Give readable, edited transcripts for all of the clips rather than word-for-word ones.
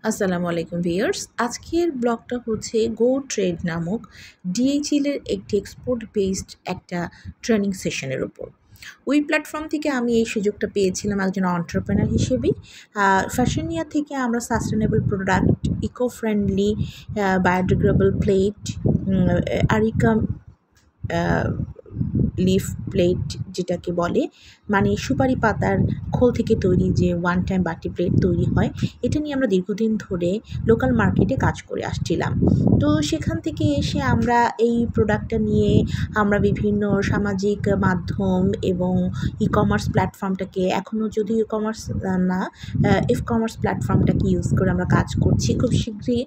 আসসালামু আলাইকুম ভিউয়ার্স, আজকের ব্লগটা হচ্ছে গো ট্রেড নামক ডিএইচএল এর একটি এক্সপোর্ট বেসড একটা ট্রেনিং সেশনের উপর। ওই প্ল্যাটফর্ম থেকে আমি এই সুযোগটা পেয়েছিলাম একজন এন্টারপ্রেনার হিসেবে। ফ্যাশনিয়া থেকে আমরা sustainable product, eco friendly, biodegradable plate, areca leaf plate যেটাকে বলে, মানে সুপারি পাতার খোল থেকে তৈরি যে ওয়ান টাইম বাটি প্লেট তৈরি হয়, এটা নিয়ে আমরা দীর্ঘদিন ধরে লোকাল মার্কেটে কাজ করে আসছিলাম। তো সেখান থেকে এসে আমরা এই প্রোডাক্টটা নিয়ে আমরা বিভিন্ন সামাজিক মাধ্যম এবং ই কমার্স প্ল্যাটফর্মটাকে, এখনও যদি ই কমার্স না ইফ কমার্স প্ল্যাটফর্মটাকে ইউজ করে আমরা কাজ করছি। খুব শীঘ্রই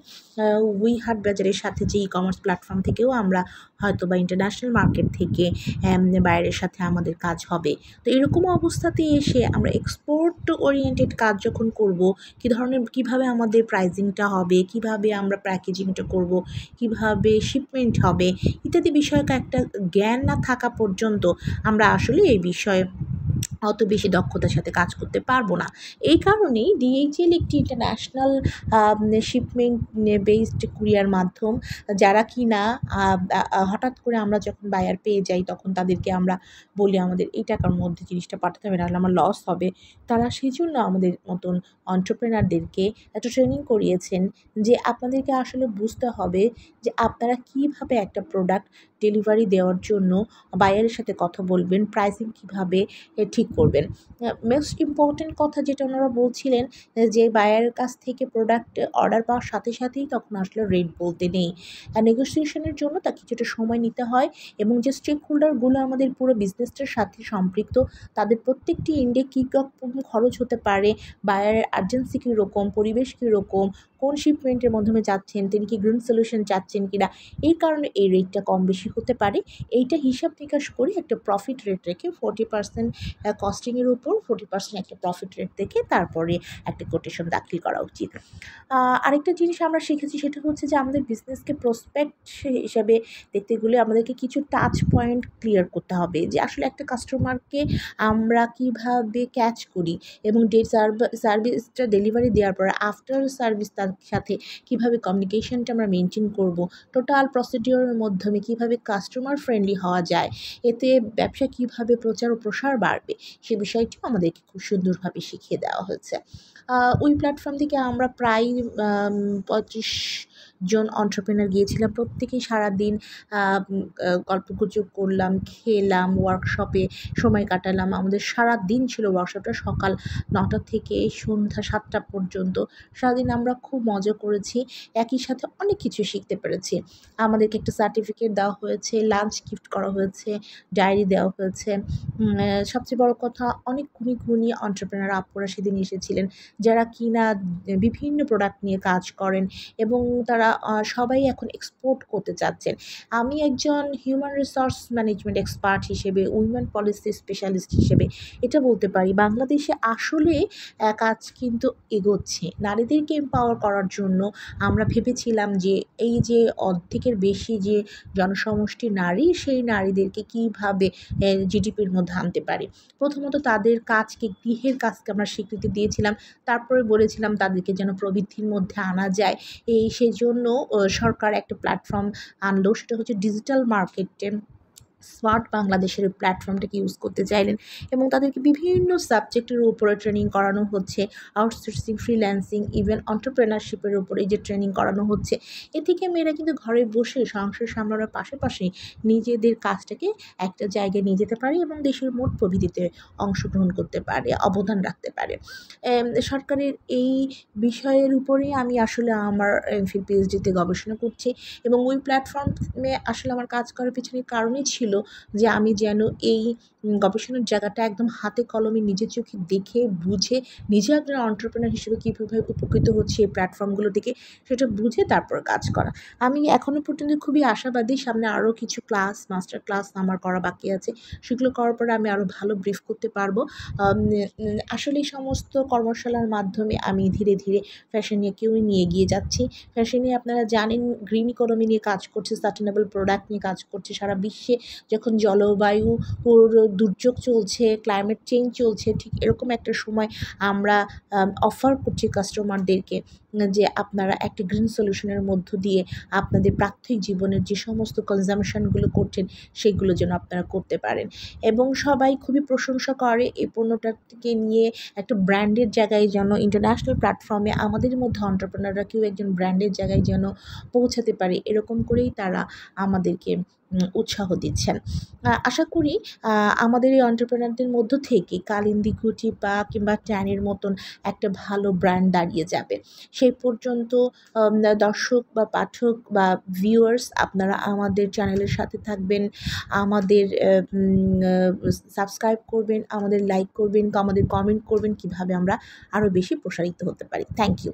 উই হাট বাজারের সাথে যে ই কমার্স প্ল্যাটফর্ম থেকেও আমরা হয়তো বা ইন্টারন্যাশনাল মার্কেট থেকে বাইরের সাথে আমাদের কাজ হবে। তো এরকম অবস্থাতে এসে আমরা এক্সপোর্ট ওরিয়েন্টেড কাজ যখন করব, কীভাবে আমাদের প্রাইজিংটা হবে, কিভাবে আমরা প্যাকেজিংটা করব, কিভাবে শিপমেন্ট হবে ইত্যাদি বিষয়ক একটা জ্ঞান না থাকা পর্যন্ত আমরা আসলে এই বিষয়ে অত বেশি দক্ষতার সাথে কাজ করতে পারবো না। এই কারণেই ডিএইচএল একটি ইন্টারন্যাশনাল শিপমেন্ট বেসড কুরিয়ার মাধ্যম, যারা কিনা হঠাৎ করে আমরা যখন বায়ার পেয়ে যাই তখন তাদেরকে আমরা বলি আমাদের এই টাকার মধ্যে জিনিসটা পাঠাতে হবে, নাহলে আমার লস হবে। তারা সেই জন্য আমাদের মতন এন্টারপ্রেনারদেরকে একটা ট্রেনিং করিয়েছেন যে আপনাদেরকে আসলে বুঝতে হবে যে আপনারা কীভাবে একটা প্রোডাক্ট ডেলিভারি দেওয়ার জন্য বায়ারের সাথে কথা বলবেন, প্রাইসিং কীভাবে ঠিক করবেন। মোস্ট ইম্পর্ট্যান্ট কথা যেটা ওনারা বলছিলেন যে বায়ারের কাছ থেকে প্রোডাক্ট অর্ডার পাওয়ার সাথে সাথেই তখন আসলে রেট বলতে নেই। নেগোসিয়েশনের জন্য তাকে কিছুটা সময় নিতে হয় এবং যে স্টেক হোল্ডারগুলো আমাদের পুরো বিজনেসটার সাথে সম্পৃক্ত, তাদের প্রত্যেকটি এন্ডে কী রকম খরচ হতে পারে, বায়ারের আর্জেন্সি কীরকম, পরিবেশ কীরকম, কোন শিপমেন্টের মাধ্যমে যাচ্ছেন, তিনি কি গ্রিন সলিউশন চাচ্ছেন কিনা, এই কারণে এই রেটটা কম বেশি হতে পারে। এইটা হিসাব নিকাশ করে একটা প্রফিট রেট রেখে 40% কস্টিংয়ের উপর 40% একটা প্রফিট রেট দেখে তারপরে একটা কোটেশন দাখিল করা উচিত। আরেকটা জিনিস আমরা শিখেছি সেটা হচ্ছে যে আমাদের বিজনেসকে প্রসপেক্ট হিসাবে দেখতে গেলে আমাদেরকে কিছু টাচ পয়েন্ট ক্লিয়ার করতে হবে যে আসলে একটা কাস্টমারকে আমরা কিভাবে ক্যাচ করি এবং সার্ভিসটা ডেলিভারি দেওয়ার পরে আফটার সার্ভিস তার সাথে কিভাবে কমিউনিকেশনটা আমরা মেনটেন করব, টোটাল প্রসিডিওরের মাধ্যমে কিভাবে কাস্টমার ফ্রেন্ডলি হওয়া যায়, এতে ব্যবসা কিভাবে প্রচার ও প্রসার বাড়বে, সে বিষয়টিও আমাদেরকে খুব সুন্দরভাবে শিখিয়ে দেওয়া হয়েছে। ওই প্ল্যাটফর্ম থেকে আমরা প্রায় 35 জন এন্টারপ্রেনার গিয়েছিলাম। প্রত্যেকেই সারাদিন গল্পগুজব করলাম, খেলাম, ওয়ার্কশপে সময় কাটালাম। আমাদের সারাদিন ছিল ওয়ার্কশপটা, সকাল 9টা থেকে সন্ধ্যা 7টা পর্যন্ত। সারাদিন আমরা খুব মজা করেছি, একই সাথে অনেক কিছু শিখতে পেরেছি। আমাদেরকে একটা সার্টিফিকেট দেওয়া হয়েছে, লাঞ্চ গিফট করা হয়েছে, ডায়েরি দেওয়া হয়েছে। সবচেয়ে বড় কথা, অনেক গুণী এন্টারপ্রেনার আপুরা সেদিন এসেছিলেন, যারা কিনা বিভিন্ন প্রোডাক্ট নিয়ে কাজ করেন এবং তারা সবাই এখন এক্সপোর্ট করতে চাচ্ছেন। আমি একজন হিউম্যান রিসোর্স ম্যানেজমেন্ট এক্সপার্ট হিসেবে, উইমেন পলিসি স্পেশালিস্ট হিসেবে এটা বলতে পারি, বাংলাদেশে আসলে কাজ কিন্তু এগোচ্ছে। নারীদেরকে এম্পাওয়ার করার জন্য আমরা ভেবেছিলাম যে এই যে অর্ধেকের বেশি যে জনসমষ্টি নারী, সেই নারীদেরকে কীভাবে জিডিপির মধ্যে আনতে পারি। প্রথমত তাদের কাজকে, গৃহের কাজকে আমরা স্বীকৃতি দিয়েছিলাম, তারপরে বলেছিলাম তাদেরকে যেন প্রবৃদ্ধির মধ্যে আনা যায়। সেজন্য সরকার একটা প্ল্যাটফর্ম আনলো, সেটা হচ্ছে ডিজিটাল মার্কেটে স্মার্ট বাংলাদেশের প্ল্যাটফর্মটাকে ইউজ করতে চাইলেন এবং তাদেরকে বিভিন্ন সাবজেক্টের উপরে ট্রেনিং করানো হচ্ছে, আউটসোর্সিং, ফ্রিল্যান্সিং, ইভেন এন্টারপ্রেনারশিপের উপরে যে ট্রেনিং করানো হচ্ছে। এ থেকে মেয়েরা কিন্তু ঘরে বসে সংসার সামলানোর পাশাপাশি নিজেদের কাজটাকে একটা জায়গায় নিয়ে যেতে পারে এবং দেশের মোট প্রবৃদ্ধিতে অংশগ্রহণ করতে পারে, অবদান রাখতে পারে। সরকারের এই বিষয়ের উপরেই আমি আসলে আমার এমফিল পিএইচডিতে গবেষণা করছি এবং ওই প্ল্যাটফর্মে আসলে আমার কাজ করার পিছনে কারণই ছিল যে আমি যেন এই গবেষণার জায়গাটা একদম হাতে কলমে নিজের চোখে দেখে বুঝে, নিজে একজন এন্টারপ্রেনার হিসেবে কীভাবে উপকৃত হচ্ছে এই প্ল্যাটফর্মগুলো থেকে সেটা বুঝে তারপর কাজ করা। আমি এখনও পর্যন্ত খুবই আশাবাদী, সামনে আরও কিছু মাস্টার ক্লাস আমার করা বাকি আছে। সেগুলো করার পরে আমি আরও ভালো ব্রিফ করতে পারবো। আসলে এই সমস্ত কর্মশালার মাধ্যমে আমি ধীরে ধীরে ফ্যাশনিয়াকেও নিয়ে এগিয়ে যাচ্ছি। ফ্যাশনিয়া আপনারা জানেন গ্রিন ইকোনমি নিয়ে কাজ করছে, সাস্টেনেবল প্রোডাক্ট নিয়ে কাজ করছে। সারা বিশ্বে যখন জলবায়ুর দুর্যোগ চলছে, ক্লাইমেট চেঞ্জ চলছে, ঠিক এরকম একটা সময় আমরা অফার করছি কাস্টমারদেরকে যে আপনারা একটা গ্রিন সলিউশনের মধ্য দিয়ে আপনাদের প্রাত্যহিক জীবনের যে সমস্ত কনজাম্পশনগুলো করছেন সেগুলো যেন আপনারা করতে পারেন। এবং সবাই খুবই প্রশংসা করে এই পণ্যটাকে নিয়ে একটা ব্র্যান্ডের জায়গায় যেন ইন্টারন্যাশনাল প্ল্যাটফর্মে আমাদের মধ্যে এন্টারপ্রেনাররা কেউ একজন ব্র্যান্ডের জায়গায় যেন পৌঁছাতে পারে, এরকম করেই তারা আমাদেরকে উৎসাহ দিচ্ছেন। আশা করি আমাদের এই এন্টারপ্রেনারদের মধ্য থেকে কালিন্দী ঘটি বা কিংবা ট্যানের মতন একটা ভালো ব্র্যান্ড দাঁড়িয়ে যাবে। সেই পর্যন্ত দর্শক বা পাঠক বা ভিউয়ার্স আপনারা আমাদের চ্যানেলের সাথে থাকবেন, আমাদের সাবস্ক্রাইব করবেন, আমাদের লাইক করবেন, আমাদের কমেন্ট করবেন কীভাবে আমরা আরও বেশি প্রসারিত হতে পারি। Thank you.